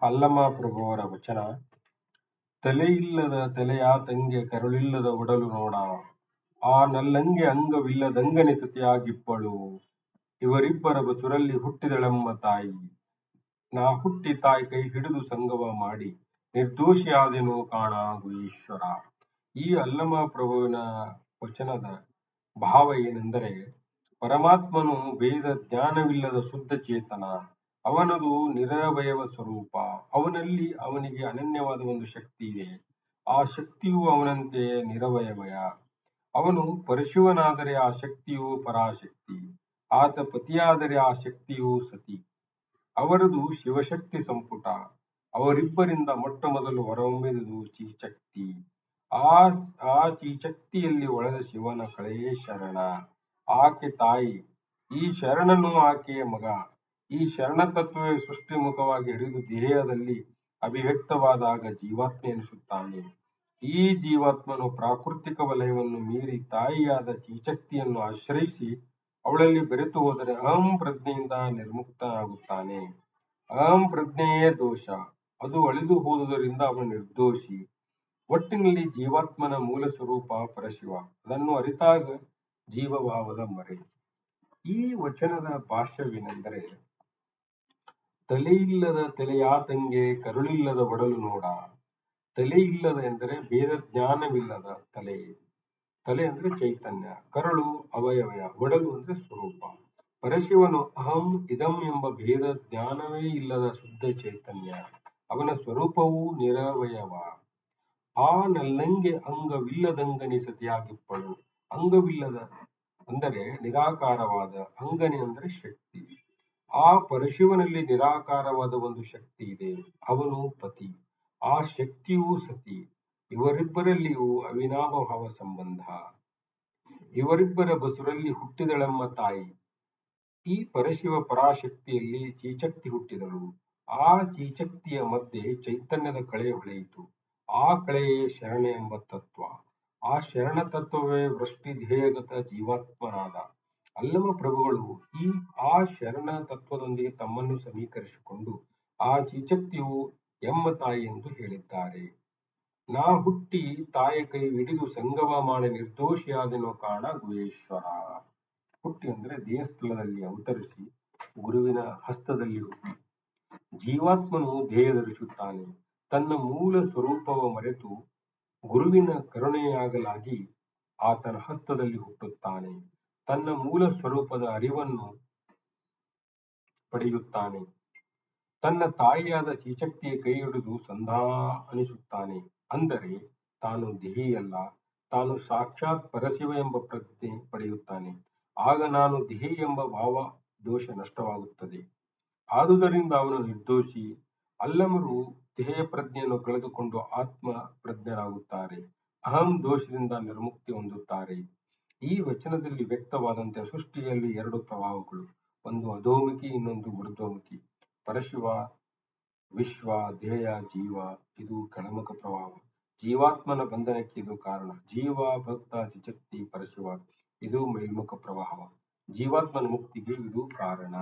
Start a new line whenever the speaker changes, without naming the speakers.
ಅಲ್ಲಮ ಪ್ರಭುವರ ವಚನ. ತಲೆಯಿಲ್ಲದ ತಲೆಯಾತಂಗೆ ಕರುಳಿಲ್ಲದ ಒಡಲು ನೋಡ, ಆ ನಲ್ಲಂಗೆ ಅಂಗವಿಲ್ಲದಂಗನೆ ಸತಿಯಾಗಿಪ್ಪಳು. ಇವರಿಬ್ಬರ ಬಸುರಲ್ಲಿ ಹುಟ್ಟಿದಳೆಮ್ಮ ತಾಯಿ. ನಾ ಹುಟ್ಟಿ ತಾಯಿ ಕೈ ಹಿಡಿದು ಸಂಗವ ಮಾಡಿ, ನಿರ್ದೋಷಿಯಾದೆನೋ ಕಾಣ ಗುಹೇಶ್ವರ. ಈ ಅಲ್ಲಮ ಪ್ರಭುವಿನ ವಚನದ ಭಾವ ಏನೆಂದರೆ, ಪರಮಾತ್ಮನು ವೇದ ಜ್ಞಾನವಿಲ್ಲದ ಶುದ್ಧ ಚೇತನ. ಅವನದು ನಿರವಯವ ಸ್ವರೂಪ. ಅವನಲ್ಲಿ ಅವನಿಗೆ ಅನನ್ಯವಾದ ಒಂದು ಶಕ್ತಿ ಇದೆ. ಆ ಶಕ್ತಿಯು ಅವನಂತೆ ನಿರವಯವಯ. ಅವನು ಪರಶಿವನಾದರೆ ಆ ಶಕ್ತಿಯು ಪರಾಶಕ್ತಿ. ಆತ ಪತಿಯಾದರೆ ಆ ಶಕ್ತಿಯು ಸತಿ. ಅವರದು ಶಿವಶಕ್ತಿ ಸಂಪುಟ. ಅವರಿಬ್ಬರಿಂದ ಮೊಟ್ಟ ಮೊದಲು ಹೊರಹೊಮ್ಮಿದುದು ಚೀಚಕ್ತಿ. ಆ ಚೀಚಕ್ತಿಯಲ್ಲಿ ಒಳೆದ ಶಿವನ ಕಳೆಯೇ ಶರಣ. ಆಕೆ ತಾಯಿ, ಈ ಶರಣನು ಆಕೆಯ ಮಗ. ಈ ಶರಣ ತತ್ವವೇ ಸೃಷ್ಟಿಮುಖವಾಗಿ ಹರಿದು ದೇಹದಲ್ಲಿ ಅಭಿವ್ಯಕ್ತವಾದಾಗ ಜೀವಾತ್ಮ ಎನಿಸುತ್ತಾನೆ. ಈ ಜೀವಾತ್ಮನು ಪ್ರಾಕೃತಿಕ ವಲಯವನ್ನು ಮೀರಿ ತಾಯಿಯಾದ ಚೀಚಕ್ತಿಯನ್ನು ಆಶ್ರಯಿಸಿ ಅವಳಲ್ಲಿ ಬೆರೆತು ಹೋದರೆ ಅಹಂ ಪ್ರಜ್ಞೆಯಿಂದ ನಿರ್ಮುಕ್ತನಾಗುತ್ತಾನೆ. ಅಹಂ ಪ್ರಜ್ಞೆಯೇ ದೋಷ. ಅದು ಅಳಿದು ಹೋದುದರಿಂದ ಅವನು ನಿರ್ದೋಷಿ. ಒಟ್ಟಿನಲ್ಲಿ ಜೀವಾತ್ಮನ ಮೂಲ ಸ್ವರೂಪ ಪರಶಿವ. ಅದನ್ನು ಅರಿತಾಗ ಜೀವಭಾವದ ಮರೆ. ಈ ವಚನದ ಭಾಷ್ಯವೇನೆಂದರೆ, ತಲೆಯಿಲ್ಲದ ತಲೆಯಾತಂಗೆ ಕರುಳಿಲ್ಲದ ಒಡಲು ನೋಡ. ತಲೆ ಇಲ್ಲದ ಎಂದರೆ ಭೇದ ಜ್ಞಾನವಿಲ್ಲದ ತಲೆ. ತಲೆ ಅಂದ್ರೆ ಚೈತನ್ಯ, ಕರುಳು ಅವಯವಯ, ಒಡಲು ಅಂದ್ರೆ ಸ್ವರೂಪ. ಪರಶಿವನು ಅಹಂ ಇದಂ ಎಂಬ ಭೇದ ಜ್ಞಾನವೇ ಇಲ್ಲದ ಶುದ್ಧ ಚೈತನ್ಯ. ಅವನ ಸ್ವರೂಪವೂ ನಿರವಯವ. ಆ ನಲ್ಲಂಗೆ ಅಂಗವಿಲ್ಲದಂಗನಿ ಸತಿಯಾಗಿಪ್ಪಳು. ಅಂಗವಿಲ್ಲದ ಅಂದರೆ ನಿರಾಕಾರವಾದ, ಅಂಗನಿ ಅಂದರೆ ಶಕ್ತಿ. ಆ ಪರಶಿವನಲ್ಲಿ ನಿರಾಕಾರವಾದ ಒಂದು ಶಕ್ತಿ ಇದೆ. ಅವನು ಪತಿ. ಆ ಶಕ್ತಿಯೂ ಸತಿ. ಇವರಿಬ್ಬರಲ್ಲಿಯೂ ಅವಿನಾಭಾವ ಸಂಬಂಧ. ಇವರಿಬ್ಬರ ಬಸುರಲ್ಲಿ ಹುಟ್ಟಿದಳೆಮ್ಮ ತಾಯಿ. ಈ ಪರಶಿವ ಪರಾಶಕ್ತಿಯಲ್ಲಿ ಚೀಚಕ್ತಿ ಹುಟ್ಟಿದಳು. ಆ ಚೀಚಕ್ತಿಯ ಮಧ್ಯೆ ಚೈತನ್ಯದ ಕಳೆ ಹೊಳೆಯಿತು. ಆ ಕಳೆಯೇ ಶರಣ ಎಂಬ ತತ್ವ. ಆ ಶರಣ ತತ್ವವೇ ವೃಷ್ಟಿ ಧ್ಯೇಯಗತ ಜೀವಾತ್ಮನಾದ. ಅಲ್ಲಮ ಪ್ರಭುಗಳು ಆ ಶರಣ ತತ್ವದೊಂದಿಗೆ ತಮ್ಮನ್ನು ಸಮೀಕರಿಸಿಕೊಂಡು ಆ ಚೀಚಕ್ತಿಯು ಎಮ್ಮ ತಾಯಿ ಎಂದು ಹೇಳಿದ್ದಾರೆ. ನಾ ಹುಟ್ಟಿ ತಾಯ ಕೈ ಹಿಡಿದು ಸಂಗಮ ಮಾಡಿ ನಿರ್ದೋಷಿಯಾದೆನೋ ಕಾಣ ಗುಹೇಶ್ವರ. ಹುಟ್ಟಿ ಅಂದ್ರೆ ದೇಹಸ್ಥಳದಲ್ಲಿ ಅವತರಿಸಿ ಗುರುವಿನ ಹಸ್ತದಲ್ಲಿ ಹುಟ್ಟಿ. ಜೀವಾತ್ಮನು ದೇಹ ಧರಿಸುತ್ತಾನೆ. ತನ್ನ ಮೂಲ ಸ್ವರೂಪವ ಮರೆತು ಗುರುವಿನ ಕರುಣೆಯಾಗಲಾಗಿ ಆತನ ಹಸ್ತದಲ್ಲಿ ಹುಟ್ಟುತ್ತಾನೆ. ತನ್ನ ಮೂಲ ಸ್ವರೂಪದ ಅರಿವನ್ನು ಪಡೆಯುತ್ತಾನೆ. ತನ್ನ ತಾಯಿಯಾದ ಚೀಚಕ್ತಿಯ ಕೈ ಹಿಡಿದು ಸಂಧಾ ಅನಿಸುತ್ತಾನೆ. ಅಂದರೆ ತಾನು ದೇಹಿಯಲ್ಲ, ತಾನು ಸಾಕ್ಷಾತ್ ಪರಶಿವ ಎಂಬ ಪ್ರಜ್ಞೆ ಪಡೆಯುತ್ತಾನೆ. ಆಗ ನಾನು ದೇಹಿ ಎಂಬ ಭಾವ ದೋಷ ನಷ್ಟವಾಗುತ್ತದೆ. ಆದುದರಿಂದ ಅವನು ನಿರ್ದೋಷಿ. ಅಲ್ಲಮರು ದೇಹ ಪ್ರಜ್ಞೆಯನ್ನು ಕಳೆದುಕೊಂಡು ಆತ್ಮ ಪ್ರಜ್ಞರಾಗುತ್ತಾರೆ. ಅಹಂ ದೋಷದಿಂದ ನಿರ್ಮುಕ್ತಿ ಹೊಂದುತ್ತಾರೆ. ಈ ವಚನದಲ್ಲಿ ವ್ಯಕ್ತವಾದಂತೆ ಸೃಷ್ಟಿಯಲ್ಲಿ ಎರಡು ಪ್ರಭಾವಗಳು, ಒಂದು ಅಧೋಮುಖಿ, ಇನ್ನೊಂದು ಊರ್ಧ್ವಮುಖಿ. ಪರಶಿವ, ವಿಶ್ವ, ದೇಹ, ಜೀವ, ಇದು ಕೆಳಮುಖ ಪ್ರಭಾವ. ಜೀವಾತ್ಮನ ಬಂಧನಕ್ಕೆ ಇದು ಕಾರಣ. ಜೀವ, ಭಕ್ತ, ಚಿಚಕ್ತಿ, ಪರಶಿವ, ಇದು ಮೇಲ್ಮುಖ ಪ್ರಭಾವ. ಜೀವಾತ್ಮನ ಮುಕ್ತಿಗೆ ಇದು ಕಾರಣ.